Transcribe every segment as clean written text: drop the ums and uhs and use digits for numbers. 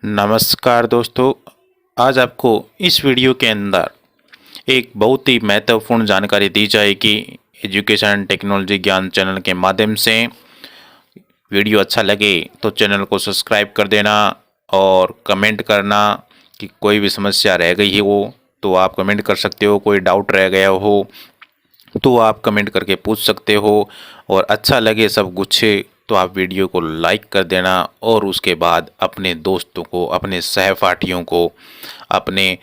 नमस्कार दोस्तों, आज आपको इस वीडियो के अंदर एक बहुत ही महत्वपूर्ण जानकारी दी जाएगी एजुकेशन टेक्नोलॉजी ज्ञान चैनल के माध्यम से। वीडियो अच्छा लगे तो चैनल को सब्सक्राइब कर देना और कमेंट करना कि कोई भी समस्या रह गई हो तो आप कमेंट कर सकते हो, कोई डाउट रह गया हो तो आप कमेंट करके पूछ सकते हो। और अच्छा लगे सब कुछ तो आप वीडियो को लाइक कर देना और उसके बाद अपने दोस्तों को, अपने सहपाठियों को, अपने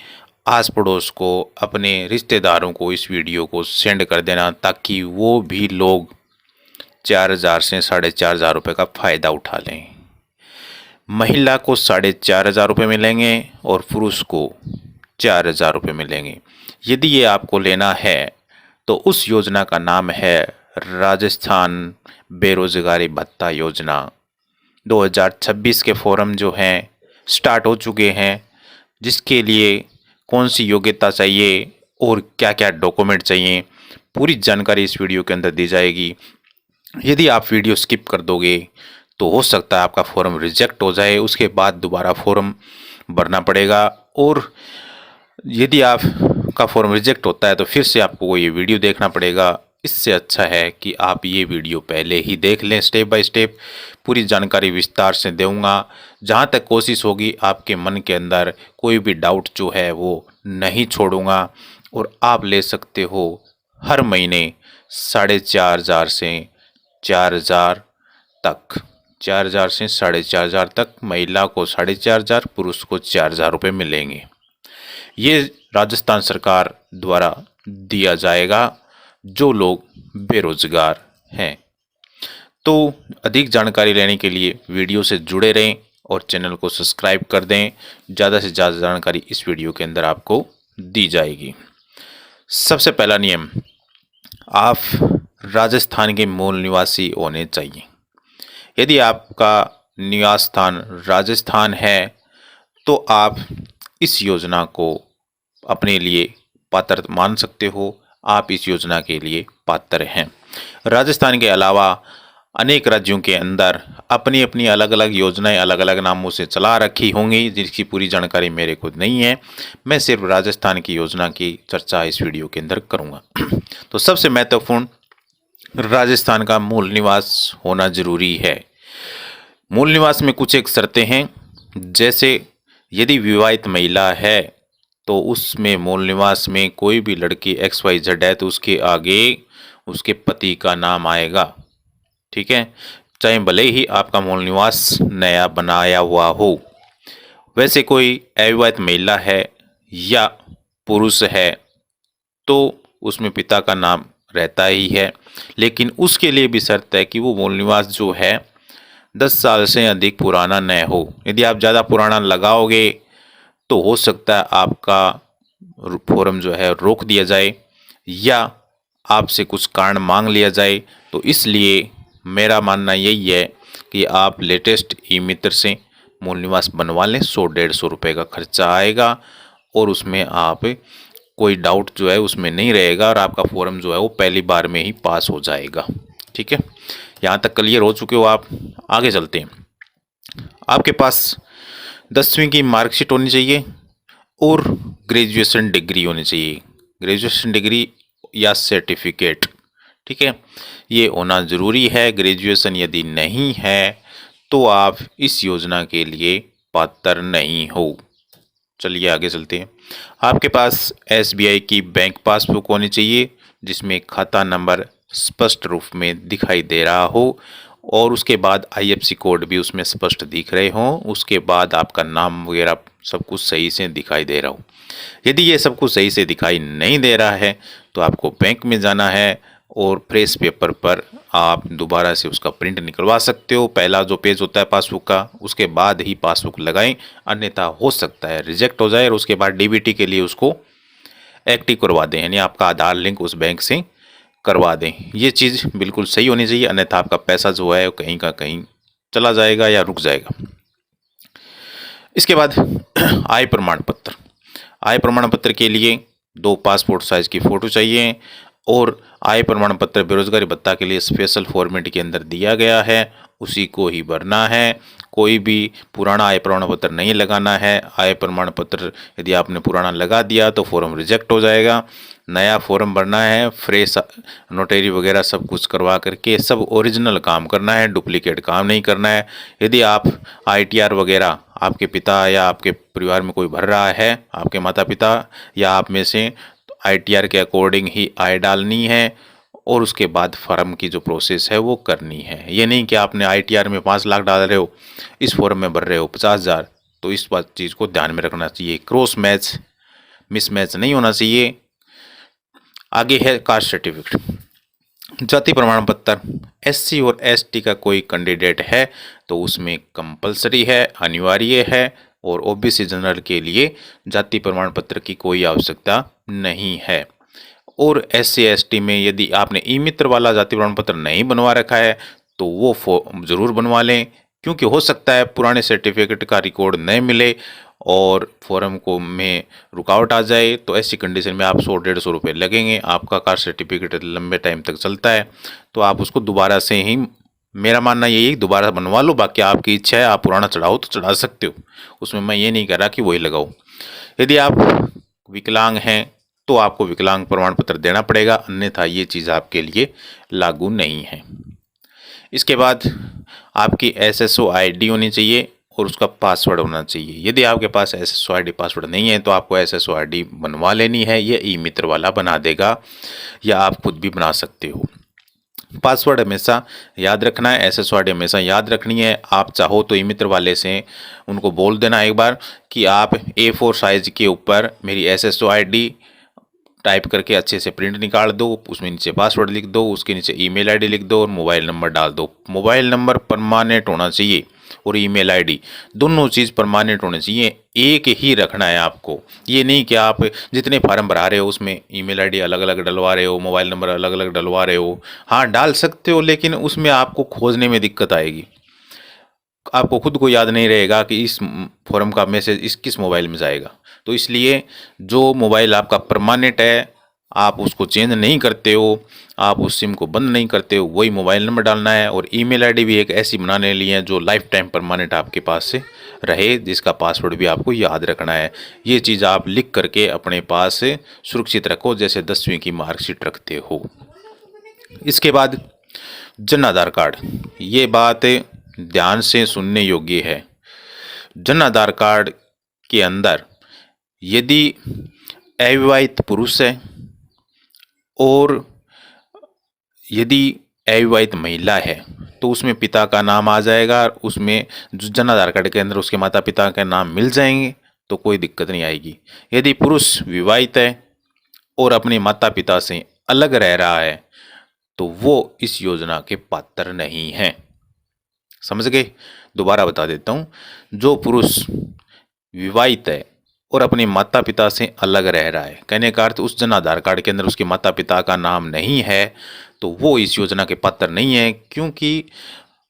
आस पड़ोस को, अपने रिश्तेदारों को इस वीडियो को सेंड कर देना ताकि वो भी लोग 4,000 से 4,500 रुपये का फ़ायदा उठा लें। महिला को 4,500 रुपये मिलेंगे और पुरुष को 4,000 रुपये मिलेंगे। यदि ये आपको लेना है तो उस योजना का नाम है राजस्थान बेरोजगारी भत्ता योजना। 2026 के फॉर्म जो हैं स्टार्ट हो चुके हैं, जिसके लिए कौन सी योग्यता चाहिए और क्या क्या डॉक्यूमेंट चाहिए, पूरी जानकारी इस वीडियो के अंदर दी जाएगी। यदि आप वीडियो स्किप कर दोगे तो हो सकता है आपका फॉर्म रिजेक्ट हो जाए, उसके बाद दोबारा फॉर्म भरना पड़ेगा। और यदि आपका फॉर्म रिजेक्ट होता है तो फिर से आपको ये वीडियो देखना पड़ेगा। इससे अच्छा है कि आप ये वीडियो पहले ही देख लें, स्टेप बाय स्टेप पूरी जानकारी विस्तार से दूंगा। जहाँ तक कोशिश होगी आपके मन के अंदर कोई भी डाउट जो है वो नहीं छोड़ूंगा। और आप ले सकते हो हर महीने 4,500 से 4,000 तक, 4,000 से 4,500 तक। महिला को 4,500, पुरुष को 4,000 रुपये मिलेंगे। ये राजस्थान सरकार द्वारा दिया जाएगा जो लोग बेरोजगार हैं। तो अधिक जानकारी लेने के लिए वीडियो से जुड़े रहें और चैनल को सब्सक्राइब कर दें। ज़्यादा से ज़्यादा जानकारी इस वीडियो के अंदर आपको दी जाएगी। सबसे पहला नियम, आप राजस्थान के मूल निवासी होने चाहिए। यदि आपका निवास स्थान राजस्थान है तो आप इस योजना को अपने लिए पात्र मान सकते हो, आप इस योजना के लिए पात्र हैं। राजस्थान के अलावा अनेक राज्यों के अंदर अपनी अपनी अलग अलग योजनाएं अलग अलग नामों से चला रखी होंगी, जिसकी पूरी जानकारी मेरे को नहीं है। मैं सिर्फ राजस्थान की योजना की चर्चा इस वीडियो के अंदर करूंगा। तो सबसे महत्वपूर्ण, राजस्थान का मूल निवास होना जरूरी है। मूल निवास में कुछ एक शर्तें हैं, जैसे यदि विवाहित महिला है तो उसमें मूल निवास में कोई भी लड़की XYZ है तो उसके आगे उसके पति का नाम आएगा, ठीक है, चाहे भले ही आपका मूल निवास नया बनाया हुआ हो। वैसे कोई अविवाहित महिला है या पुरुष है तो उसमें पिता का नाम रहता ही है, लेकिन उसके लिए भी शर्त है कि वो मूल निवास जो है 10 साल से अधिक पुराना न हो। यदि आप ज़्यादा पुराना लगाओगे तो हो सकता है आपका फॉर्म जो है रोक दिया जाए या आपसे कुछ कारण मांग लिया जाए। तो इसलिए मेरा मानना यही है कि आप लेटेस्ट ई मित्र से मूल निवास बनवा लें। 100-150 रुपये का खर्चा आएगा और उसमें आप कोई डाउट जो है उसमें नहीं रहेगा और आपका फॉर्म जो है वो पहली बार में ही पास हो जाएगा, ठीक है। यहाँ तक क्लियर हो चुके हो आप। आगे चलते हैं। आपके पास 10वीं की मार्कशीट होनी चाहिए और ग्रेजुएशन डिग्री होनी चाहिए, ग्रेजुएशन डिग्री या सर्टिफिकेट, ठीक है, ये होना ज़रूरी है। ग्रेजुएशन यदि नहीं है तो आप इस योजना के लिए पात्र नहीं हो। चलिए आगे चलते हैं। आपके पास SBI की बैंक पासबुक होनी चाहिए जिसमें खाता नंबर स्पष्ट रूप में दिखाई दे रहा हो और उसके बाद IFSC कोड भी उसमें स्पष्ट दिख रहे हों। उसके बाद आपका नाम वगैरह सब कुछ सही से दिखाई दे रहा हो। यदि ये सब कुछ सही से दिखाई नहीं दे रहा है तो आपको बैंक में जाना है और फ्रेश पेपर पर आप दोबारा से उसका प्रिंट निकलवा सकते हो। पहला जो पेज होता है पासबुक का, उसके बाद ही पासबुक लगाएं, अन्यथा हो सकता है रिजेक्ट हो जाए। और उसके बाद DBT के लिए उसको एक्टिव करवा दें, यानी आपका आधार लिंक उस बैंक से करवा दें। ये चीज़ बिल्कुल सही होनी चाहिए, अन्यथा आपका पैसा जो है कहीं का कहीं चला जाएगा या रुक जाएगा। इसके बाद आय प्रमाण पत्र। आय प्रमाण पत्र के लिए 2 पासपोर्ट साइज की फ़ोटो चाहिए और आय प्रमाण पत्र बेरोजगारी भत्ता के लिए स्पेशल फॉर्मेट के अंदर दिया गया है, उसी को ही भरना है। कोई भी पुराना आय प्रमाण पत्र नहीं लगाना है। आय प्रमाण पत्र यदि आपने पुराना लगा दिया तो फॉर्म रिजेक्ट हो जाएगा। नया फॉर्म भरना है, फ्रेश नोटरी वगैरह सब कुछ करवा करके सब ओरिजिनल काम करना है, डुप्लीकेट काम नहीं करना है। यदि आप ITR वगैरह आपके पिता या आपके परिवार में कोई भर रहा है, आपके माता पिता या आप में से, तो ITR के अकॉर्डिंग ही आय डालनी है और उसके बाद फॉर्म की जो प्रोसेस है वो करनी है। ये नहीं कि आपने ITR में 5 लाख डाल रहे हो, इस फॉर्म में भर रहे हो 50,000, तो इस बात चीज़ को ध्यान में रखना चाहिए। क्रॉस मैच, मिसमैच नहीं होना चाहिए। आगे है कास्ट सर्टिफिकेट। जाति प्रमाण पत्र SC और ST का कोई कैंडिडेट है तो उसमें कंपलसरी है, अनिवार्य है, और OBC जनरल के लिए जाति प्रमाण पत्र की कोई आवश्यकता नहीं है। और SC ST में यदि आपने ई मित्र वाला जाति प्रमाण पत्र नहीं बनवा रखा है तो वो ज़रूर बनवा लें, क्योंकि हो सकता है पुराने सर्टिफिकेट का रिकॉर्ड नहीं मिले और फॉर्म को में रुकावट आ जाए, तो ऐसी कंडीशन में आप 100-150 रुपये लगेंगे। आपका कास्ट सर्टिफिकेट लंबे टाइम तक चलता है, तो आप उसको दोबारा से ही, मेरा मानना यही है, दोबारा बनवा लो। बाकी आपकी इच्छा है, आप पुराना चढ़ाओ तो चढ़ा सकते हो, उसमें मैं ये नहीं कह रहा कि वही लगाओ। यदि आप विकलांग हैं तो आपको विकलांग प्रमाण पत्र देना पड़ेगा, अन्यथा ये चीज़ आपके लिए लागू नहीं है। इसके बाद आपकी SSO ID होनी चाहिए और उसका पासवर्ड होना चाहिए। यदि आपके पास SSO ID पासवर्ड नहीं है तो आपको SSO ID बनवा लेनी है, ये ई मित्र वाला बना देगा या आप खुद भी बना सकते हो। पासवर्ड हमेशा याद रखना है, SSO ID हमेशा याद रखनी है। आप चाहो तो ई मित्र वाले से उनको बोल देना एक बार कि आप A4 साइज के ऊपर मेरी SSO ID टाइप करके अच्छे से प्रिंट निकाल दो, उसमें नीचे पासवर्ड लिख दो, उसके नीचे ईमेल आईडी लिख दो और मोबाइल नंबर डाल दो। मोबाइल नंबर परमानेंट होना चाहिए और ईमेल आईडी दोनों चीज़ परमानेंट होनी चाहिए, एक ही रखना है आपको। ये नहीं कि आप जितने फार्म भरा रहे हो उसमें ईमेल आईडी अलग अलग डलवा रहे हो, मोबाइल नंबर अलग अलग डलवा रहे हो। हाँ, डाल सकते हो, लेकिन उसमें आपको खोजने में दिक्कत आएगी। आपको खुद को याद नहीं रहेगा कि इस फॉर्म का मैसेज इस किस मोबाइल में जाएगा। तो इसलिए जो मोबाइल आपका परमानेंट है, आप उसको चेंज नहीं करते हो, आप उस सिम को बंद नहीं करते हो, वही मोबाइल नंबर डालना है। और ईमेल आईडी भी एक ऐसी बनाने ली है जो लाइफ टाइम परमानेंट आपके पास से रहे, जिसका पासवर्ड भी आपको याद रखना है। ये चीज़ आप लिख करके अपने पास से सुरक्षित रखो, जैसे 10वीं की मार्कशीट रखते हो। इसके बाद जन आधार कार्ड, ये बात ध्यान से सुनने योग्य है। जन आधार कार्ड के अंदर यदि अविवाहित पुरुष है और यदि अविवाहित महिला है तो उसमें पिता का नाम आ जाएगा, उसमें जो जन आधार कार्ड के अंदर उसके माता पिता के नाम मिल जाएंगे, तो कोई दिक्कत नहीं आएगी। यदि पुरुष विवाहित है और अपने माता पिता से अलग रह रहा है तो वो इस योजना के पात्र नहीं है। समझ गए? दोबारा बता देता हूँ, जो पुरुष विवाहित है और अपने माता पिता से अलग रह रहा है, कहने का अर्थ उस जन आधार कार्ड के अंदर उसके माता पिता का नाम नहीं है, तो वो इस योजना के पात्र नहीं है, क्योंकि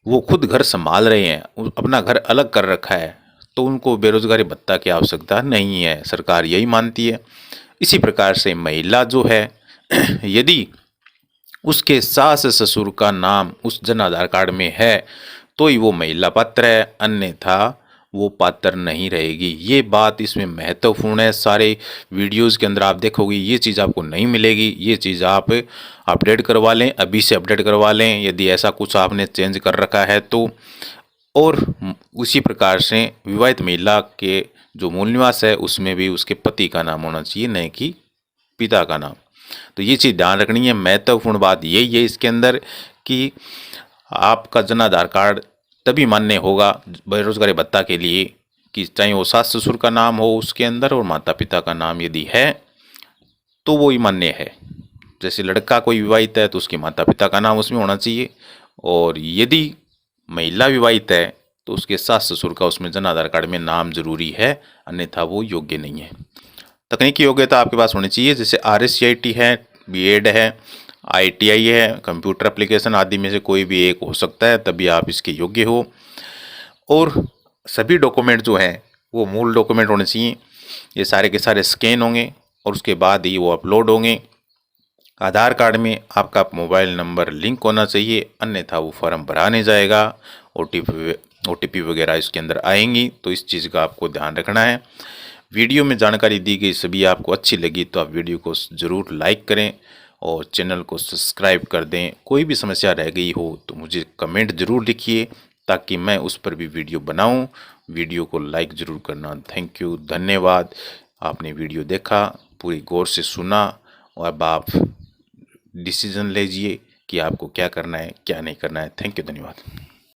वो खुद घर संभाल रहे हैं, अपना घर अलग कर रखा है, तो उनको बेरोजगारी भत्ता की आवश्यकता नहीं है, सरकार यही मानती है। इसी प्रकार से महिला जो है यदि उसके सास ससुर का नाम उस जन आधार कार्ड में है तो ही वो महिला पात्र है, अन्यथा वो पात्र नहीं रहेगी। ये बात इसमें महत्वपूर्ण है। सारे वीडियोस के अंदर आप देखोगे ये चीज़ आपको नहीं मिलेगी। ये चीज़ आप अपडेट करवा लें, अभी से अपडेट करवा लें यदि ऐसा कुछ आपने चेंज कर रखा है तो। और उसी प्रकार से विवाहित महिला के जो मूल निवास है उसमें भी उसके पति का नाम होना चाहिए, न कि पिता का नाम। तो ये चीज़ ध्यान रखनी है। महत्वपूर्ण बात यही है इसके अंदर कि आपका जन आधार कार्ड तभी मान्य होगा बेरोजगारी भत्ता के लिए कि चाहे वो सास ससुर का नाम हो उसके अंदर और माता पिता का नाम यदि है तो वो ही मान्य है। जैसे लड़का कोई विवाहित है तो उसके माता पिता का नाम उसमें होना चाहिए, और यदि महिला विवाहित है तो उसके सास ससुर का उसमें जन आधार कार्ड में नाम जरूरी है, अन्यथा वो योग्य नहीं है। तकनीकी योग्यता आपके पास होनी चाहिए, जैसे RSCIT है, B.Ed है, ITI है, कंप्यूटर एप्लीकेशन आदि में से कोई भी एक हो सकता है, तभी आप इसके योग्य हो। और सभी डॉक्यूमेंट जो हैं वो मूल डॉक्यूमेंट होने चाहिए। ये सारे के सारे स्कैन होंगे और उसके बाद ही वो अपलोड होंगे। आधार कार्ड में आपका मोबाइल नंबर लिंक होना चाहिए, अन्यथा वो फॉर्म भरा नहीं जाएगा। OTP OTP वगैरह इसके अंदर आएंगी, तो इस चीज़ का आपको ध्यान रखना है। वीडियो में जानकारी दी गई सभी आपको अच्छी लगी तो आप वीडियो को ज़रूर लाइक करें और चैनल को सब्सक्राइब कर दें। कोई भी समस्या रह गई हो तो मुझे कमेंट ज़रूर लिखिए ताकि मैं उस पर भी वीडियो बनाऊं। वीडियो को लाइक ज़रूर करना। थैंक यू, धन्यवाद। आपने वीडियो देखा, पूरी गौर से सुना और अब आप डिसीज़न लीजिए कि आपको क्या करना है क्या नहीं करना है। थैंक यू, धन्यवाद।